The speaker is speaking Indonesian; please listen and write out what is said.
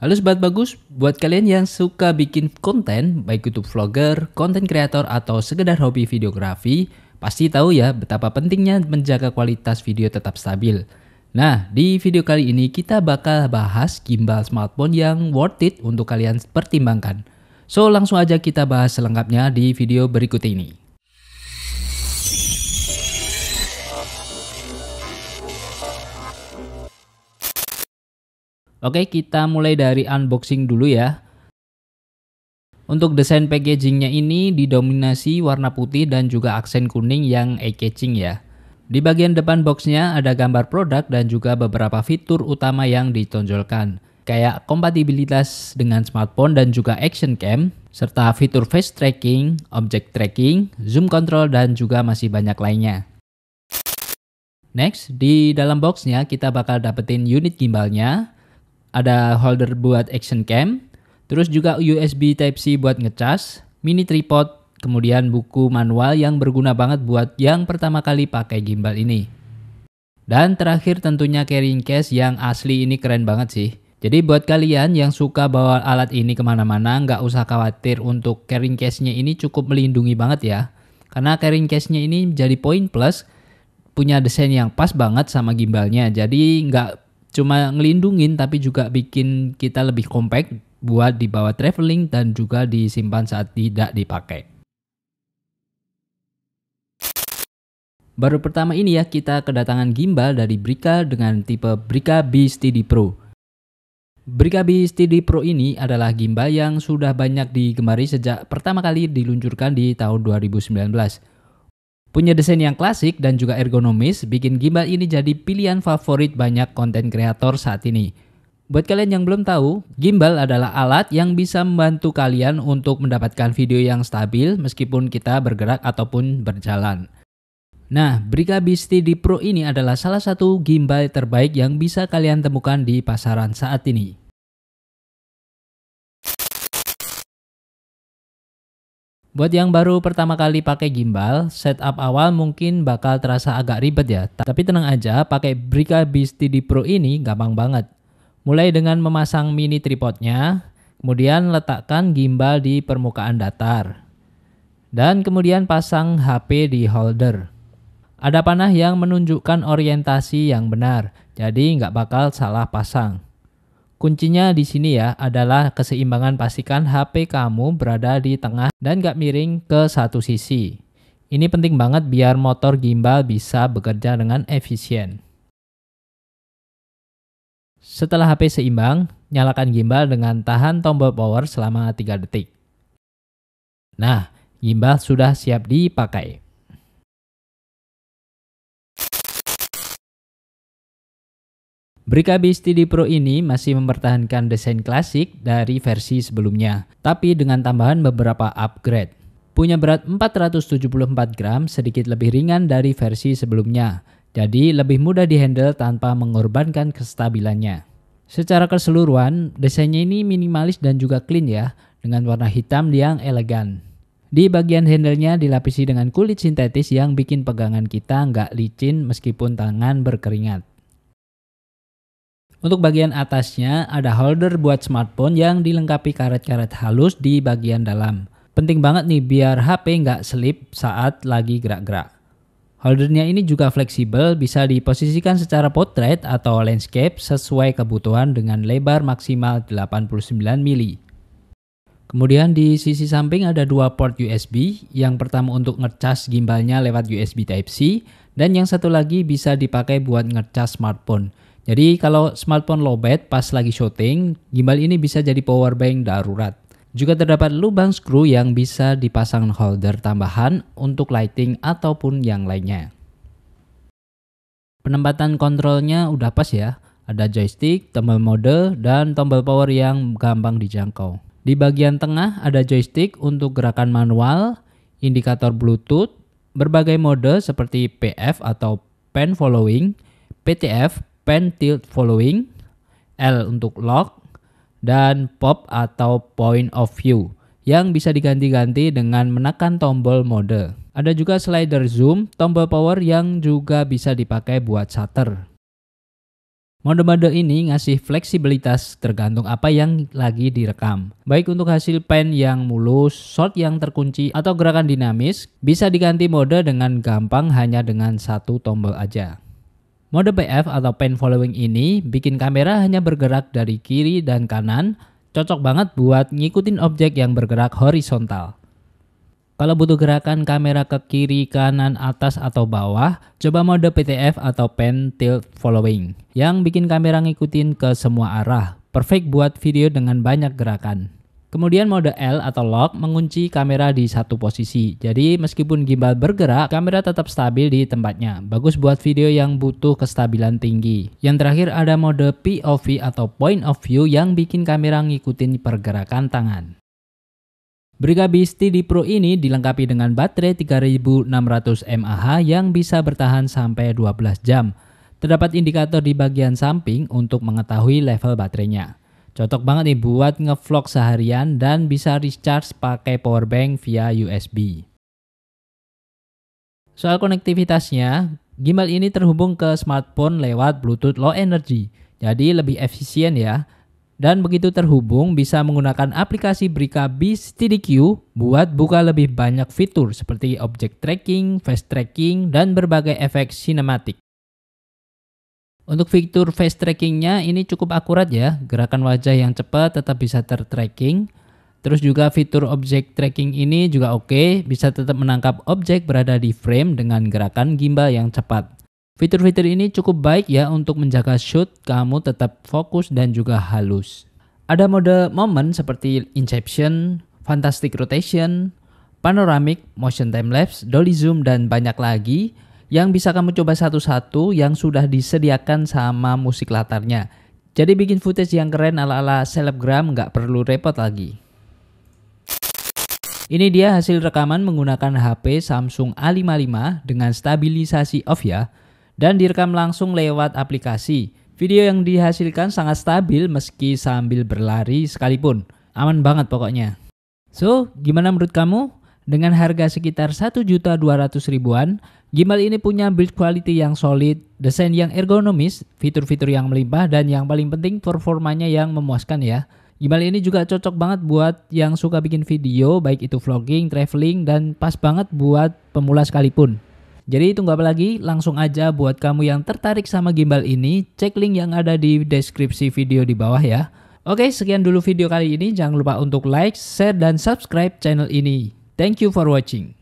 Halo Sobat Bagus, buat kalian yang suka bikin konten, baik YouTube vlogger, konten kreator, atau sekedar hobi videografi, pasti tahu ya betapa pentingnya menjaga kualitas video tetap stabil. Nah, di video kali ini kita bakal bahas gimbal smartphone yang worth it untuk kalian pertimbangkan. So, langsung aja kita bahas selengkapnya di video berikut ini. Oke, kita mulai dari unboxing dulu ya. Untuk desain packagingnya ini didominasi warna putih dan juga aksen kuning yang eye-catching ya. Di bagian depan boxnya ada gambar produk dan juga beberapa fitur utama yang ditonjolkan. Kayak kompatibilitas dengan smartphone dan juga action cam, serta fitur face tracking, object tracking, zoom control, dan juga masih banyak lainnya. Next, di dalam boxnya kita bakal dapetin unit gimbalnya. Ada holder buat action cam, terus juga USB Type-C buat ngecas, mini tripod, kemudian buku manual yang berguna banget buat yang pertama kali pakai gimbal ini. Dan terakhir tentunya carrying case yang asli ini keren banget sih. Jadi buat kalian yang suka bawa alat ini kemana-mana, nggak usah khawatir untuk carrying case-nya ini cukup melindungi banget ya. Karena carrying case-nya ini jadi poin plus, punya desain yang pas banget sama gimbalnya. Jadi nggak cuma ngelindungin tapi juga bikin kita lebih compact buat dibawa traveling dan juga disimpan saat tidak dipakai. Baru pertama ini ya kita kedatangan gimbal dari Brica dengan tipe Brica B-Steady Pro. Brica B-Steady Pro ini adalah gimbal yang sudah banyak digemari sejak pertama kali diluncurkan di tahun 2019. Punya desain yang klasik dan juga ergonomis, bikin gimbal ini jadi pilihan favorit banyak konten kreator saat ini. Buat kalian yang belum tahu, gimbal adalah alat yang bisa membantu kalian untuk mendapatkan video yang stabil meskipun kita bergerak ataupun berjalan. Nah, Brica B-Steady Pro ini adalah salah satu gimbal terbaik yang bisa kalian temukan di pasaran saat ini. Buat yang baru pertama kali pakai gimbal, setup awal mungkin bakal terasa agak ribet ya. Tapi tenang aja, pakai Brica B-Steady Pro ini gampang banget. Mulai dengan memasang mini tripodnya, kemudian letakkan gimbal di permukaan datar. Dan kemudian pasang HP di holder. Ada panah yang menunjukkan orientasi yang benar, jadi nggak bakal salah pasang. Kuncinya di sini ya adalah keseimbangan, pastikan HP kamu berada di tengah dan gak miring ke satu sisi. Ini penting banget biar motor gimbal bisa bekerja dengan efisien. Setelah HP seimbang, nyalakan gimbal dengan tahan tombol power selama 3 detik. Nah, gimbal sudah siap dipakai. Brica B-Steady Pro ini masih mempertahankan desain klasik dari versi sebelumnya, tapi dengan tambahan beberapa upgrade. Punya berat 474 gram, sedikit lebih ringan dari versi sebelumnya, jadi lebih mudah dihandle tanpa mengorbankan kestabilannya. Secara keseluruhan, desainnya ini minimalis dan juga clean ya, dengan warna hitam yang elegan. Di bagian handle-nya dilapisi dengan kulit sintetis yang bikin pegangan kita nggak licin meskipun tangan berkeringat. Untuk bagian atasnya ada holder buat smartphone yang dilengkapi karet-karet halus di bagian dalam. Penting banget nih biar HP nggak selip saat lagi gerak-gerak. Holdernya ini juga fleksibel, bisa diposisikan secara portrait atau landscape sesuai kebutuhan dengan lebar maksimal 89 mm. Kemudian di sisi samping ada dua port USB, yang pertama untuk ngecas gimbalnya lewat USB Type-C, dan yang satu lagi bisa dipakai buat ngecas smartphone. Jadi kalau smartphone lowbat pas lagi syuting, gimbal ini bisa jadi power bank darurat. Juga terdapat lubang skru yang bisa dipasang holder tambahan untuk lighting ataupun yang lainnya. Penempatan kontrolnya udah pas ya. Ada joystick, tombol mode, dan tombol power yang gampang dijangkau. Di bagian tengah ada joystick untuk gerakan manual, indikator Bluetooth, berbagai mode seperti PF atau Pan Following, PTF, Pan Tilt Following, L untuk lock, dan pop atau point of view yang bisa diganti-ganti dengan menekan tombol mode. Ada juga slider zoom, tombol power yang juga bisa dipakai buat shutter. Mode-mode ini ngasih fleksibilitas tergantung apa yang lagi direkam. Baik untuk hasil pan yang mulus, shot yang terkunci, atau gerakan dinamis, bisa diganti mode dengan gampang hanya dengan satu tombol aja. Mode PF atau pan following ini bikin kamera hanya bergerak dari kiri dan kanan, cocok banget buat ngikutin objek yang bergerak horizontal. Kalau butuh gerakan kamera ke kiri, kanan, atas, atau bawah, coba mode PTF atau Pan Tilt Following yang bikin kamera ngikutin ke semua arah. Perfect buat video dengan banyak gerakan. Kemudian mode L atau Lock mengunci kamera di satu posisi. Jadi meskipun gimbal bergerak, kamera tetap stabil di tempatnya. Bagus buat video yang butuh kestabilan tinggi. Yang terakhir ada mode POV atau Point of View yang bikin kamera ngikutin pergerakan tangan. Brigga Beast TD Pro ini dilengkapi dengan baterai 3600 mAh yang bisa bertahan sampai 12 jam. Terdapat indikator di bagian samping untuk mengetahui level baterainya. Cocok banget nih buat ngevlog seharian dan bisa recharge pakai powerbank via USB. Soal konektivitasnya, gimbal ini terhubung ke smartphone lewat Bluetooth Low Energy. Jadi lebih efisien ya. Dan begitu terhubung bisa menggunakan aplikasi Brigga Beast TDQ buat buka lebih banyak fitur seperti object tracking, face tracking, dan berbagai efek sinematik. Untuk fitur face trackingnya ini cukup akurat ya, gerakan wajah yang cepat tetap bisa tertracking. Terus juga fitur object tracking ini juga oke, bisa tetap menangkap objek berada di frame dengan gerakan gimbal yang cepat. Fitur-fitur ini cukup baik ya untuk menjaga shoot kamu tetap fokus dan juga halus. Ada mode momen seperti Inception, Fantastic Rotation, Panoramic, Motion Time-Lapse, Dolly Zoom, dan banyak lagi yang bisa kamu coba satu-satu yang sudah disediakan sama musik latarnya. Jadi bikin footage yang keren ala-ala selebgram nggak perlu repot lagi. Ini dia hasil rekaman menggunakan HP Samsung A55 dengan stabilisasi off ya. Dan direkam langsung lewat aplikasi. Video yang dihasilkan sangat stabil meski sambil berlari sekalipun. Aman banget pokoknya. So, gimana menurut kamu? Dengan harga sekitar 1.200.000-an, gimbal ini punya build quality yang solid, desain yang ergonomis, fitur-fitur yang melimpah, dan yang paling penting performanya yang memuaskan ya. Gimbal ini juga cocok banget buat yang suka bikin video, baik itu vlogging, traveling, dan pas banget buat pemula sekalipun. Jadi tunggu apa lagi, langsung aja buat kamu yang tertarik sama gimbal ini, cek link yang ada di deskripsi video di bawah ya. Oke, sekian dulu video kali ini, jangan lupa untuk like, share, dan subscribe channel ini. Thank you for watching.